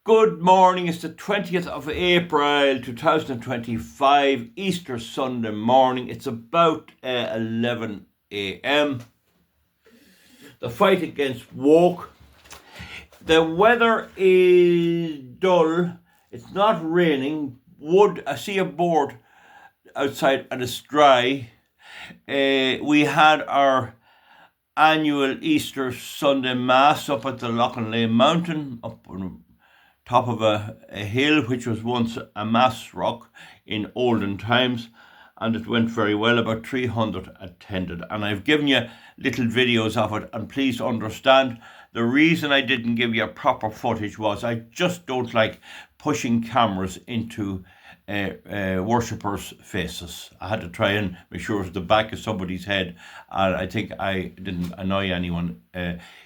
Good morning, it's the 20th of April 2025, Easter Sunday morning. It's about 11 a.m. The fight against woke. The weather is dull, it's not raining. I see a board outside and it's dry. We had our annual Easter Sunday Mass up at the Loughnane Mountain, up on top of a hill which was once a mass rock in olden times, and it went very well. About 300 attended, and I've given you little videos of it, and please understand the reason I didn't give you proper footage was I just don't like pushing cameras into worshippers' faces. I had to try and make sure it was the back of somebody's head, and I think I didn't annoy anyone.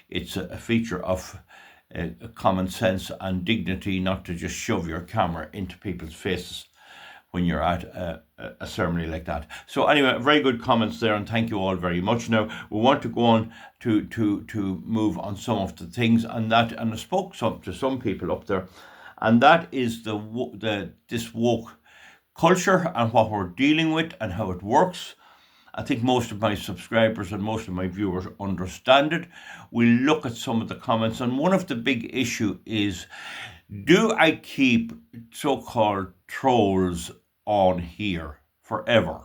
It's a feature of common sense and dignity not to just shove your camera into people's faces when you're at a ceremony like that. So anyway, very good comments there, and thank you all very much. Now we want to go on to move on some of the things, and I spoke to some people up there, and that is this woke culture and what we're dealing with and how it works. I think most of my subscribers and most of my viewers understand it. We'll look at some of the comments, and one of the big issue is, do I keep so-called trolls on here forever?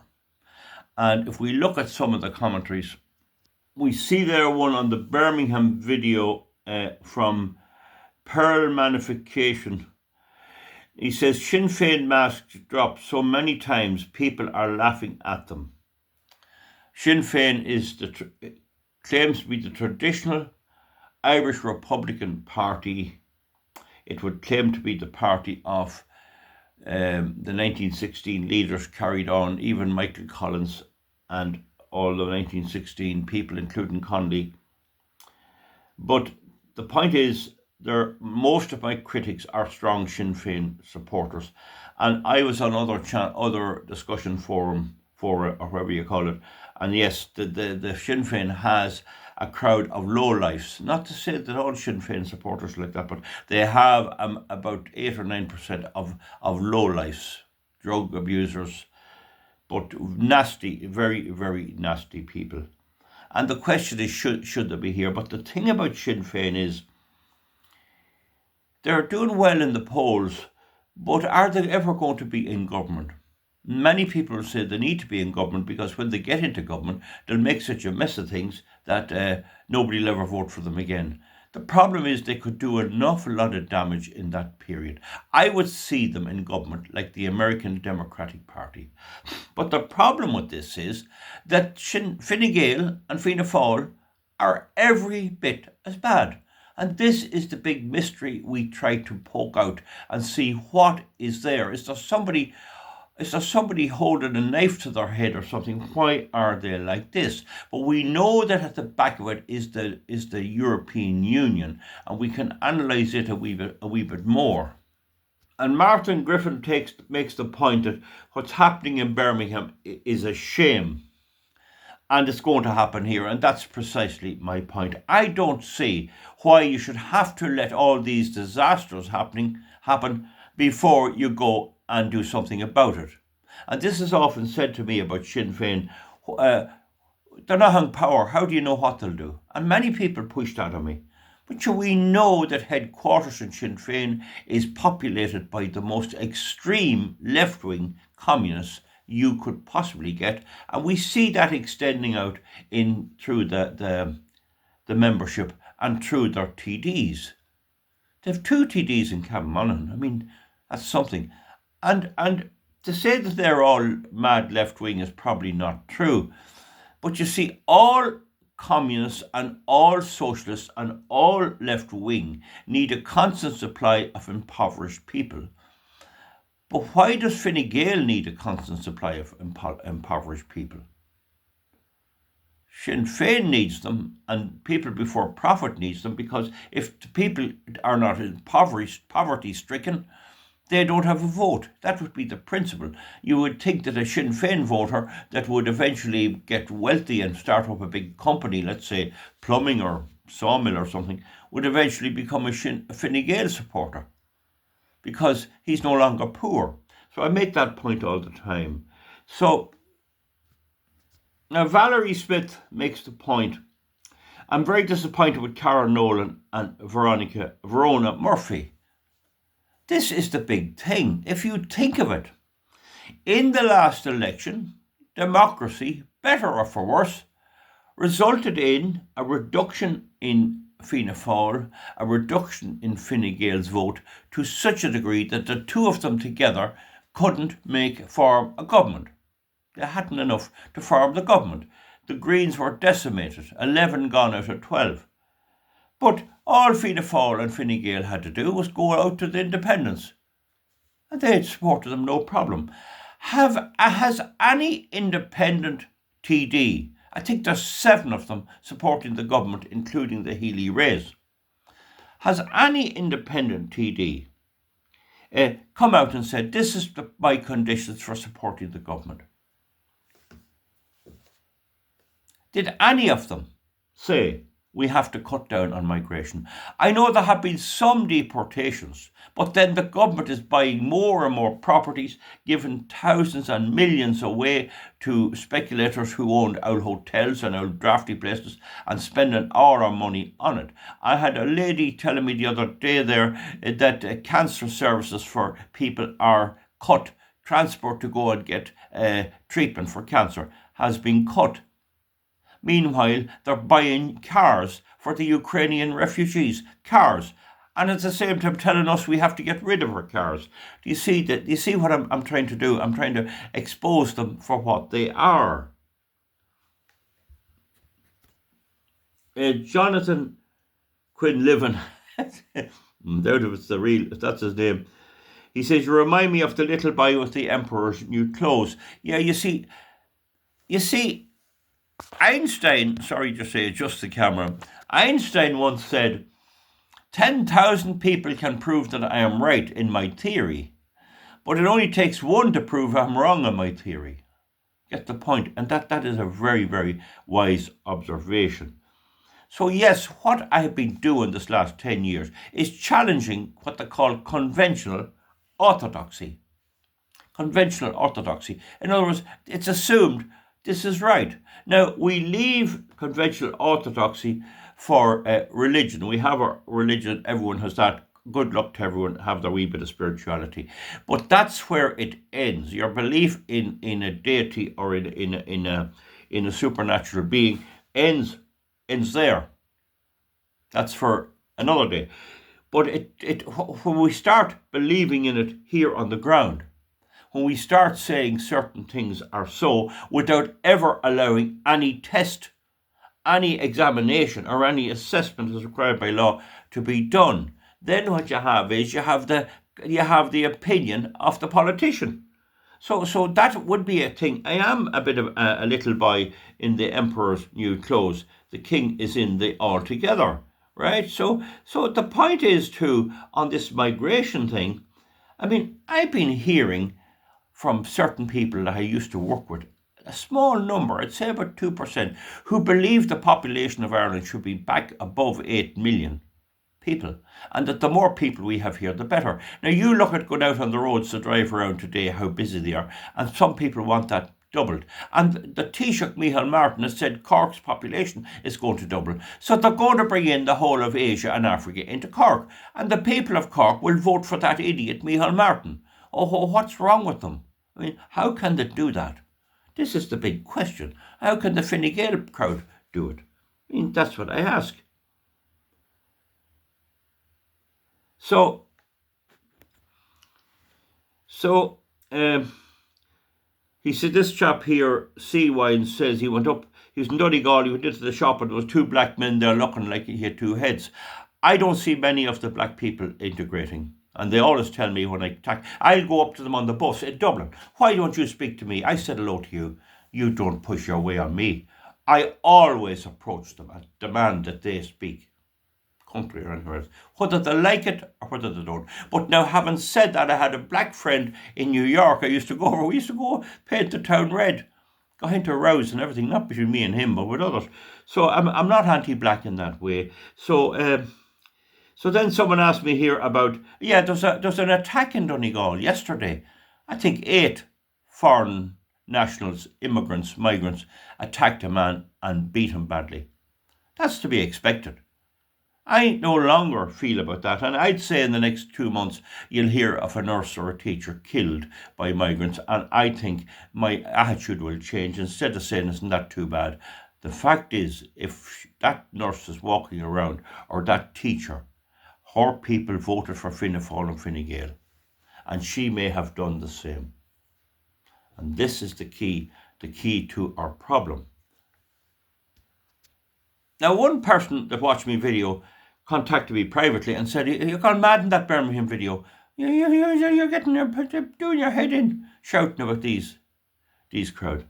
And if we look at some of the commentaries, we see there one on the Birmingham video from Pearl Magnification. He says, Sinn Féin masks drop so many times people are laughing at them. Sinn Féin claims to be the traditional Irish Republican Party. It would claim to be the party of the 1916 leaders carried on, even Michael Collins and all the 1916 people, including Connolly. But the point is, most of my critics are strong Sinn Féin supporters. And I was on other discussion forum, or whatever you call it, and yes, the Sinn Féin has a crowd of lowlifes. Not to say that all Sinn Féin supporters are like that, but they have about 8 or 9% of lowlifes, drug abusers, but nasty, very, very nasty people. And the question is, should they be here? But the thing about Sinn Féin is, they're doing well in the polls, but are they ever going to be in government? Many people say they need to be in government because when they get into government, they'll make such a mess of things that nobody will ever vote for them again. The problem is they could do an awful lot of damage in that period. I would see them in government like the American Democratic Party. But the problem with this is that Fine Gael and Fianna Fáil are every bit as bad. And this is the big mystery we try to poke out and see what is there. Is there somebody holding a knife to their head or something? Why are they like this? But we know that at the back of it is the European Union, and we can analyse it a wee bit more. And Martin Griffin makes the point that what's happening in Birmingham is a shame. And it's going to happen here, and that's precisely my point. I don't see why you should have to let all these disasters happen before you go and do something about it. And this is often said to me about Sinn Féin. They're not in power. How do you know what they'll do? And many people push that on me. But we know that headquarters in Sinn Féin is populated by the most extreme left-wing communists you could possibly get, and we see that extending out through the membership and through their TDs. They have 2 TDs in Camannon. I mean, that's something. And to say that they're all mad left-wing is probably not true. But you see, all communists and all socialists and all left-wing need a constant supply of impoverished people. But why does Fine Gael need a constant supply of impoverished people? Sinn Féin needs them, and People Before Profit needs them, because if the people are not impoverished, poverty-stricken, they don't have a vote. That would be the principle. You would think that a Sinn Féin voter that would eventually get wealthy and start up a big company, let's say plumbing or sawmill or something, would eventually become a Fine Gael supporter. because he's no longer poor. So I make that point all the time. So now Valerie Smith makes the point. I'm very disappointed with Karen Nolan and Verona Murphy. This is the big thing. If you think of it, in the last election, democracy, better or for worse, resulted in a reduction in Fianna Fáil, a reduction in Fine Gael's vote to such a degree that the two of them together couldn't form a government. They hadn't enough to form the government. The Greens were decimated, 11 gone out of 12. But all Fianna Fáil and Fine Gael had to do was go out to the independents. And they had supported them, no problem. Has any independent TD, I think there's 7 of them supporting the government, including the Healy-Raes, has any independent TD come out and said, this is my conditions for supporting the government? Did any of them say we have to cut down on migration? I know there have been some deportations, but then the government is buying more and more properties, giving thousands and millions away to speculators who owned old hotels and old drafty places and spending all our money on it. I had a lady telling me the other day there that cancer services for people are cut. Transport to go and get treatment for cancer has been cut. Meanwhile, they're buying cars for the Ukrainian refugees, cars, and at the same time telling us we have to get rid of our cars. Do you see that? Do you see what I'm trying to do? I'm trying to expose them for what they are. Jonathan Quinlivan, doubt if it's the real, if that's his name. He says, you remind me of the little boy with the emperor's new clothes. Yeah, you see, Einstein, sorry to say, adjust the camera. Einstein once said, 10,000 people can prove that I am right in my theory, but it only takes one to prove I'm wrong in my theory. Get the point? And that is a very, very wise observation. So yes, what I have been doing this last 10 years is challenging what they call conventional orthodoxy. Conventional orthodoxy. In other words, it's assumed this is right. Now, we leave conventional orthodoxy for religion. We have our religion, everyone has that. Good luck to everyone, have their wee bit of spirituality. But that's where it ends. Your belief in a deity or in a supernatural being ends there. That's for another day. But when we start believing in it here on the ground, when we start saying certain things are so without ever allowing any test, any examination or any assessment as required by law to be done, then what you have is you have the opinion of the politician. So that would be a thing. I am a bit of a little boy in the emperor's new clothes. The king is in the altogether, right? So the point is too, on this migration thing, I mean, I've been hearing from certain people that I used to work with, a small number, I'd say about 2%, who believe the population of Ireland should be back above 8 million people, and that the more people we have here, the better. Now, you look at going out on the roads to drive around today, how busy they are, and some people want that doubled. And the Taoiseach Micheál Martin has said Cork's population is going to double. So they're going to bring in the whole of Asia and Africa into Cork, and the people of Cork will vote for that idiot Micheál Martin. Oh, what's wrong with them? I mean, how can they do that? This is the big question. How can the Fine Gael crowd do it? I mean, that's what I ask. So he said, this chap here, Seawine, says he went up, he was in Donegal, he went into the shop and there was 2 black men there looking like he had 2 heads. I don't see many of the black people integrating. And they always tell me when I talk, I'll go up to them on the bus in Dublin. Why don't you speak to me? I said hello to you. You don't push your way on me. I always approach them and demand that they speak, country or anywhere else, whether they like it or whether they don't. But now, having said that, I had a black friend in New York. We used to go paint the town red, got into rows and everything, not between me and him, but with others. So I'm not anti-black in that way. So So then someone asked me here about, there's an attack in Donegal yesterday. I think 8 foreign nationals, immigrants, migrants, attacked a man and beat him badly. That's to be expected. I no longer feel about that, and I'd say in the next 2 months you'll hear of a nurse or a teacher killed by migrants, and I think my attitude will change. Instead of saying isn't that too bad, the fact is, if that nurse is walking around or that teacher, her people voted for Fianna Fáil and Fine Gael, and she may have done the same. And this is the key to our problem. Now, one person that watched my video contacted me privately and said, "You're gone mad in that Birmingham video. You're getting doing your head in, shouting about these crowd."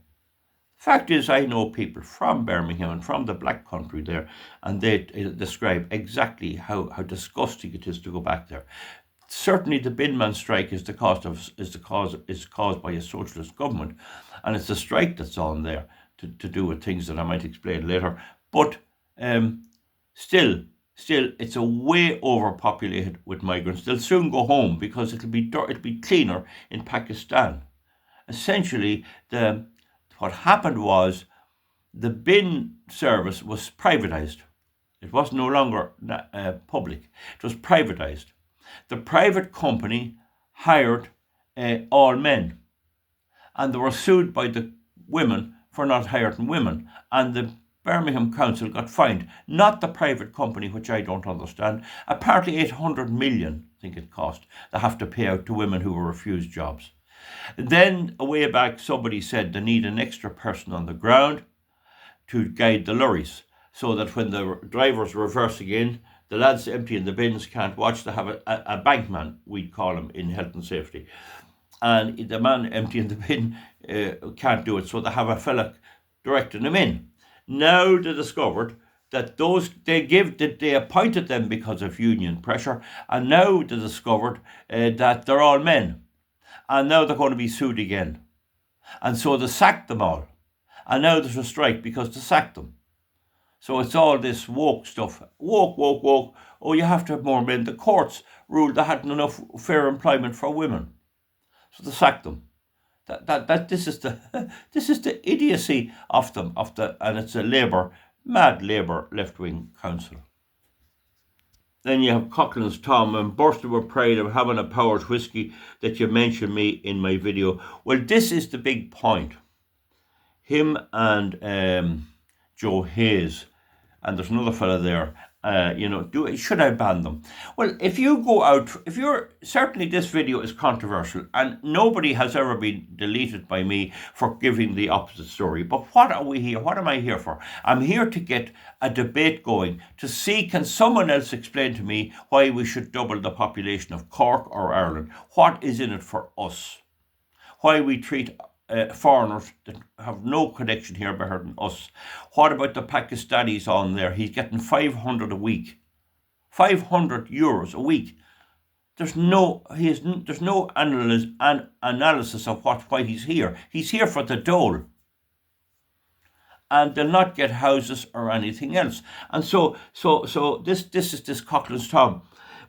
Fact is, I know people from Birmingham and from the Black Country there, and they describe exactly how disgusting it is to go back there. Certainly, the binman strike is caused by a socialist government, and it's a strike that's on there to do with things that I might explain later. But still, it's a way overpopulated with migrants. They'll soon go home because it'll be cleaner in Pakistan. Essentially, what happened was the bin service was privatised. It was no longer public. It was privatised. The private company hired all men, and they were sued by the women for not hiring women, and the Birmingham Council got fined, not the private company, which I don't understand. Apparently 800 million, I think it cost, they have to pay out to women who were refused jobs. Then, a way back, somebody said they need an extra person on the ground to guide the lorries, so that when the drivers reversing in, the lads emptying the bins can't watch. They have a bankman, we'd call him in health and safety. And the man emptying the bin can't do it, so they have a fella directing them in. Now they discovered that they appointed them because of union pressure, and now they discovered that they're all men. And now they're going to be sued again. And so they sacked them all. And now there's a strike because they sacked them. So it's all this woke stuff. Woke. Oh, you have to have more men. The courts ruled they hadn't enough fair employment for women. So they sacked them. This is the idiocy of them, and it's a mad Labour left-wing council. Then you have Coughlin's Tom. I'm bursting with pride of having a Powers whiskey that you mentioned me in my video. Well, this is the big point. Him and Joe Hayes, and there's another fella there. Should I ban them? Well, if you go out, certainly this video is controversial, and nobody has ever been deleted by me for giving the opposite story. But what are we here? What am I here for? I'm here to get a debate going, to see, can someone else explain to me why we should double the population of Cork or Ireland? What is in it for us? Why we treat foreigners that have no connection here better than us? What about the Pakistanis on there? He's getting 500 a week, 500 euros a week. There's no analysis of why he's here. He's here for the dole, and they'll not get houses or anything else. And so this is this Coughlin's Tom.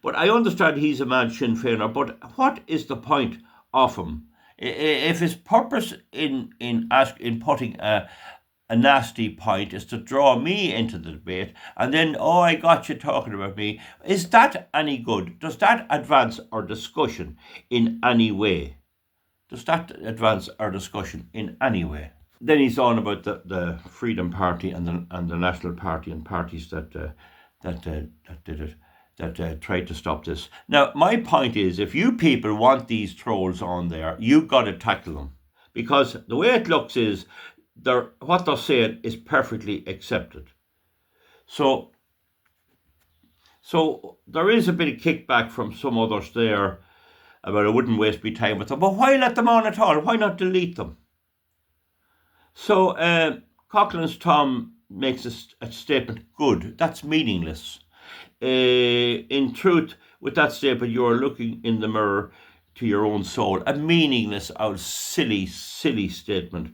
But I understand he's a man Sinn Féiner. But what is the point of him? If his purpose in putting a nasty point is to draw me into the debate, and then, I got you talking about me, is that any good? Does that advance our discussion in any way? Then he's on about the Freedom Party and the National Party and parties that did it. That tried to stop this. Now, my point is, if you people want these trolls on there, you've got to tackle them. Because the way it looks is, what they're saying is perfectly accepted. So there is a bit of kickback from some others there about I wouldn't waste my time with them. But why let them on at all? Why not delete them? So Coughlin's Tom makes a statement, good. That's meaningless. In truth, with that statement, you are looking in the mirror to your own soul. A meaningless, silly statement.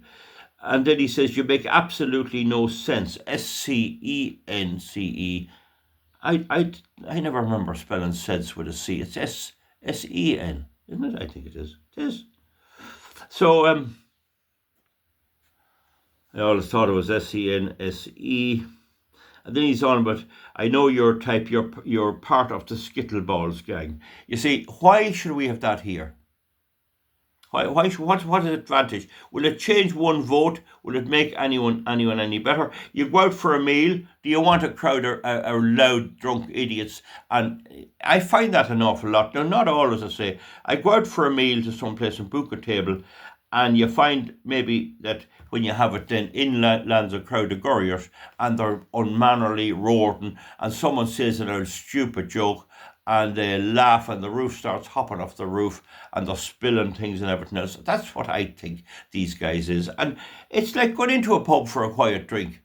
And then he says, you make absolutely no sense. SCENCE. I never remember spelling SEDS with a C. It's S-E-N, isn't it? I think it is. It is. So I always thought it was S-E-N-S-E. And then he's on about, I know your type, you're part of the Skittleballs gang. You see, why should we have that here? What is advantage? Will it change one vote? Will it make anyone any better? You go out for a meal. Do you want a crowd of loud, drunk idiots? And I find that an awful lot. Now, not always, I say. I go out for a meal to some place and book a table, and you find maybe that when you have it, then in lands a crowd of gurriers, and they're unmannerly, roaring, and someone says an old stupid joke, and they laugh and the roof starts hopping off the roof and they're spilling things and everything else. That's what I think these guys is. And it's like going into a pub for a quiet drink.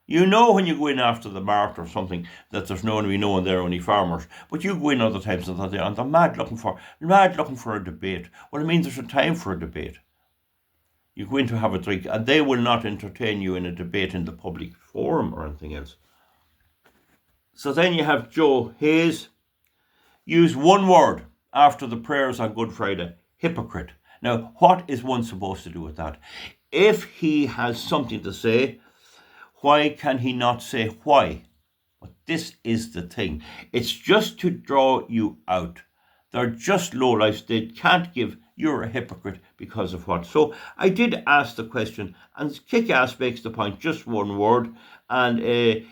You know when you go in after the mart or something that there's no one there, only farmers. But you go in other times and they're mad looking for a debate. Well, it means there's a time for a debate. You go in to have a drink and they will not entertain you in a debate in the public forum or anything else. So then you have Joe Hayes. Use one word after the prayers on Good Friday, hypocrite. Now, what is one supposed to do with that? If he has something to say, why can he not say why? But this is the thing. It's just to draw you out. They're just lowlifes. They can't give, you're a hypocrite because of what. So I did ask the question, and Kick-Ass makes the point, just one word. And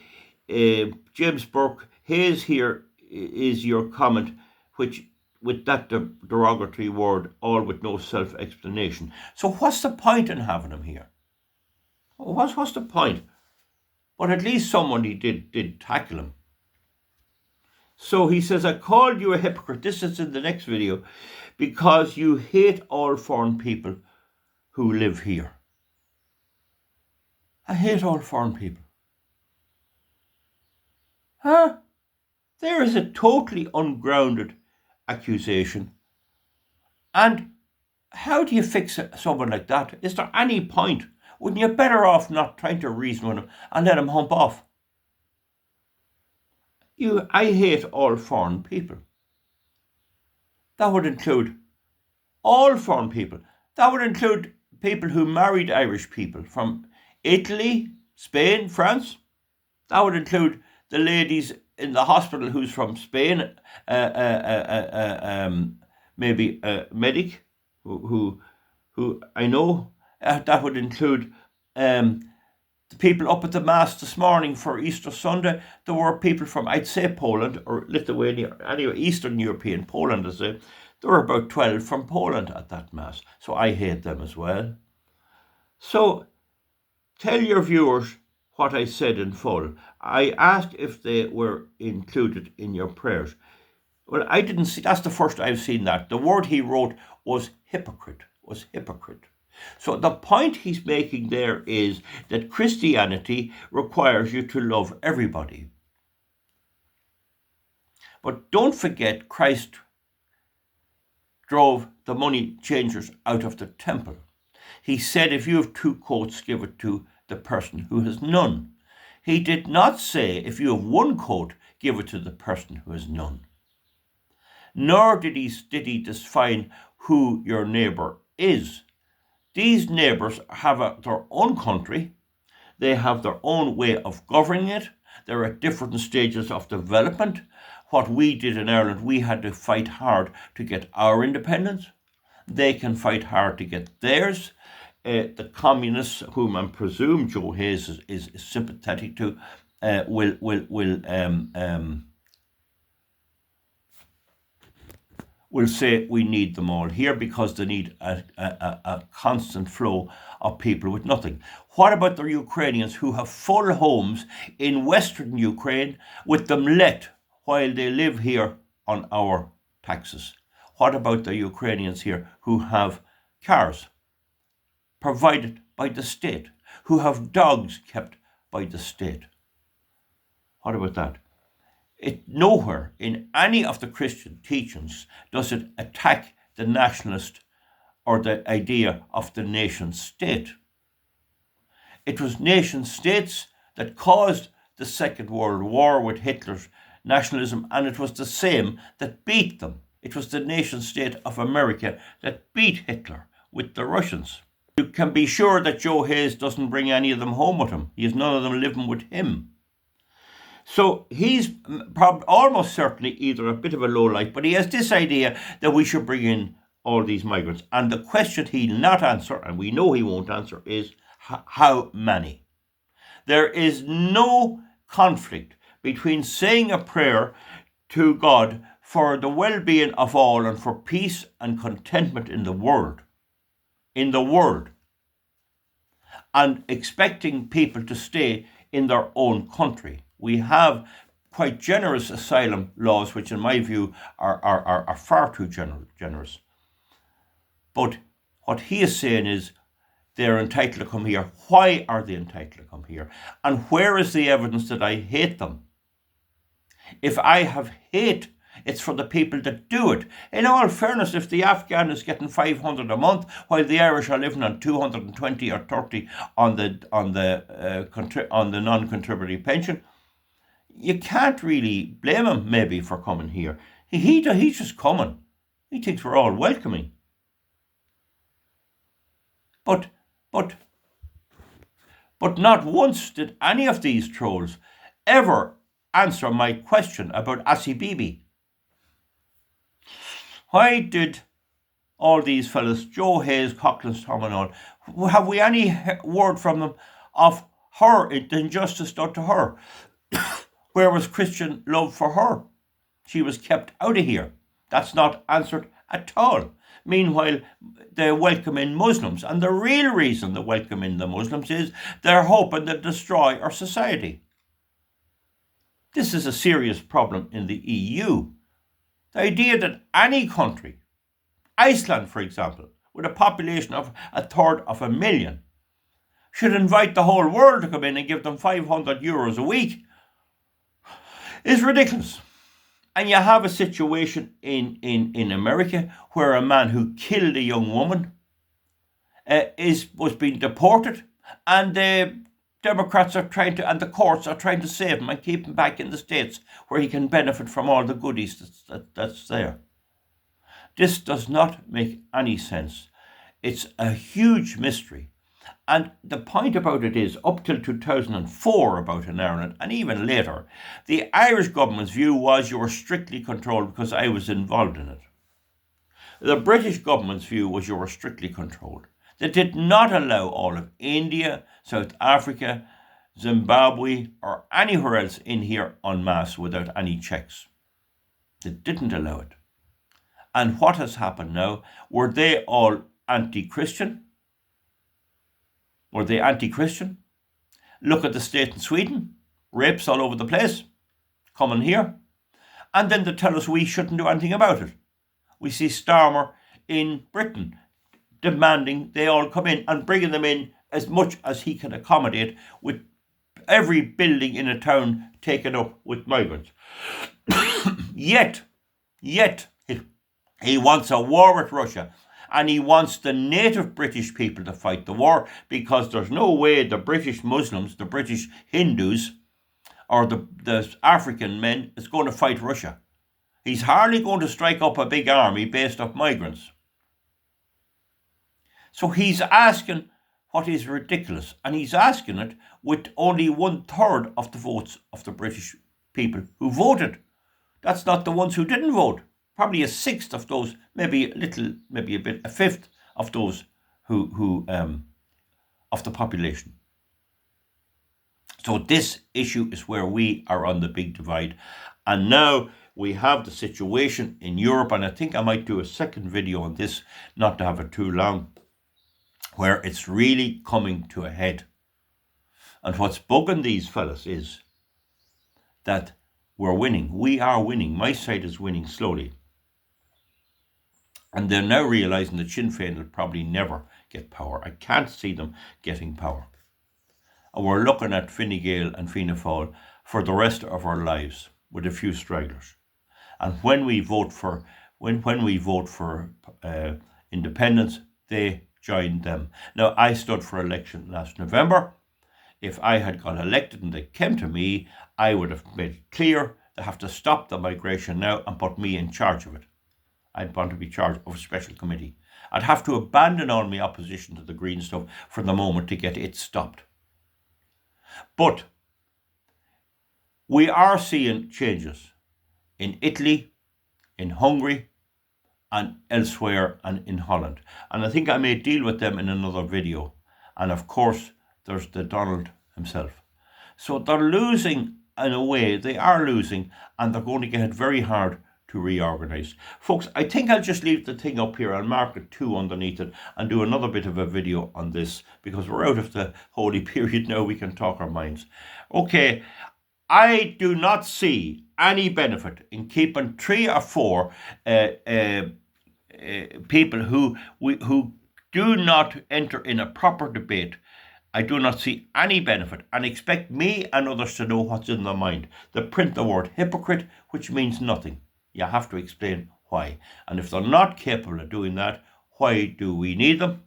James Burke, Hayes here is your comment, which with that derogatory word, all with no self-explanation. So what's the point in having him here? What's the point? But at least somebody did tackle him. So he says, I called you a hypocrite. This is in the next video, because you hate all foreign people who live here. I hate all foreign people. Huh? There is a totally ungrounded accusation. And how do you fix someone like that? Is there any point? Wouldn't you better off not trying to reason with him and let him hump off? I hate all foreign people. That would include all foreign people. That would include people who married Irish people from Italy, Spain, France. That would include the ladies in the hospital who's from Spain, maybe a medic who I know. That would include the people up at the Mass this morning for Easter Sunday. There were people from, I'd say, Poland or Lithuania, anyway, Eastern European, Poland, I say. There were about 12 from Poland at that Mass. So I hate them as well. So tell your viewers what I said in full. I asked if they were included in your prayers. Well, I didn't see, that's the first I've seen that. The word he wrote was hypocrite, So the point he's making there is that Christianity requires you to love everybody. But don't forget, Christ drove the money changers out of the temple. He said, if you have 2 coats, give it to the person who has none. He did not say, if you have 1 coat, give it to the person who has none. Nor did he define who your neighbour is. These neighbours have their own country. They have their own way of governing it. They're at different stages of development. What we did in Ireland, we had to fight hard to get our independence. They can fight hard to get theirs. The communists, whom I presume Joe Hayes is sympathetic to, will say we need them all here because they need a constant flow of people with nothing. What about the Ukrainians who have full homes in Western Ukraine with them let while they live here on our taxes? What about the Ukrainians here who have cars provided by the state, who have dogs kept by the state? What about that? Nowhere in any of the Christian teachings does it attack the nationalist or the idea of the nation state. It was nation states that caused the Second World War with Hitler's nationalism, and it was the same that beat them. It was the nation state of America that beat Hitler with the Russians. You can be sure that Joe Hayes doesn't bring any of them home with him. He has none of them living with him. So he's almost certainly either a bit of a lowlife, but he has this idea that we should bring in all these migrants. And the question he'll not answer, and we know he won't answer, is how many? There is no conflict between saying a prayer to God for the well-being of all and for peace and contentment in the world, and expecting people to stay in their own country. We have quite generous asylum laws, which in my view are far too generous. But what he is saying is they're entitled to come here. Why are they entitled to come here? And where is the evidence that I hate them? If I have hate, it's for the people that do it. In all fairness, if the Afghan is getting 500 a month, while the Irish are living on 220 or 30 on the non-contributory pension, you can't really blame him maybe for coming here. He's just coming. He thinks we're all welcoming. But not once did any of these trolls ever answer my question about Assi Bibi. Why did all these fellas, Joe Hayes, Coughlin, Tom and all, have we any word from them of her, the injustice done to her? Where was Christian love for her? She was kept out of here. That's not answered at all. Meanwhile, they welcome in Muslims, and the real reason they welcome in the Muslims is they're hoping to destroy our society. This is a serious problem in the EU. The idea that any country, Iceland for example, with a population of 1/3 should invite the whole world to come in and give them €500 a week is ridiculous. And you have a situation in America where a man who killed a young woman was being deported, and the Democrats are trying to, and the courts are trying to save him and keep him back in the States where he can benefit from all the goodies that's there. This does not make any sense. It's a huge mystery. And the point about it is, up till 2004, about in Ireland, and even later, the Irish government's view was you were strictly controlled because I was involved in it. The British government's view was you were strictly controlled. They did not allow all of India, South Africa, Zimbabwe, or anywhere else in here en masse without any checks. They didn't allow it. And what has happened now? Were they all anti-Christian? Were they anti-Christian? Look at the state in Sweden. Rapes all over the place. Coming here. And then they tell us we shouldn't do anything about it. We see Starmer in Britain demanding they all come in and bringing them in as much as he can accommodate, with every building in a town taken up with migrants. Yet, he wants a war with Russia. And he wants the native British people to fight the war, because there's no way the British Muslims, the British Hindus, or the African men is going to fight Russia. He's hardly going to strike up a big army based off migrants. So he's asking what is ridiculous, and he's asking it with only 1/3 of the votes of the British people who voted. That's not the ones who didn't vote. Probably 1/6 of those, maybe a bit, 1/5 of those who of the population. So this issue is where we are on the big divide. And now we have the situation in Europe, and I think I might do a second video on this, not to have it too long, where it's really coming to a head. And what's bugging these fellas is that we're winning. We are winning. My side is winning slowly. And they're now realising that Sinn Féin will probably never get power. I can't see them getting power. And we're looking at Fine Gael and Fianna Fáil for the rest of our lives, with a few stragglers. And when we vote for independence, they join them. Now, I stood for election last November. If I had got elected and they came to me, I would have made it clear They have to stop the migration now and put me in charge of it. I'd want to be charged of a special committee. I'd have to abandon all my opposition to the green stuff for the moment to get it stopped. But we are seeing changes in Italy, in Hungary, and elsewhere, and in Holland. And I think I may deal with them in another video. And of course, there's the Donald himself. So they're losing, in a way, they are losing, and they're going to get it very hard to reorganise. Folks, I think I'll just leave the thing up here. I'll mark it 2 underneath it and do another bit of a video on this, because we're out of the holy period now. We can talk our minds. Okay, I do not see any benefit in keeping 3 or 4 people who do not enter in a proper debate. I do not see any benefit, and expect me and others to know what's in their mind. They print the word hypocrite, which means nothing. You have to explain why. And if they're not capable of doing that, why do we need them?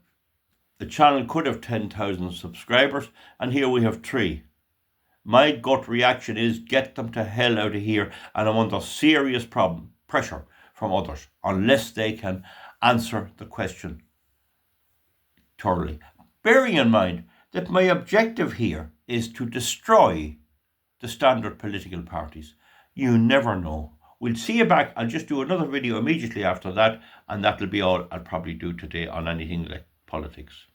The channel could have 10,000 subscribers, and here we have 3. My gut reaction is get them to hell out of here, and I'm under serious pressure from others, unless they can answer the question thoroughly. Bearing in mind that my objective here is to destroy the standard political parties. You never know. We'll see you back. I'll just do another video immediately after that, and that'll be all I'll probably do today on anything like politics.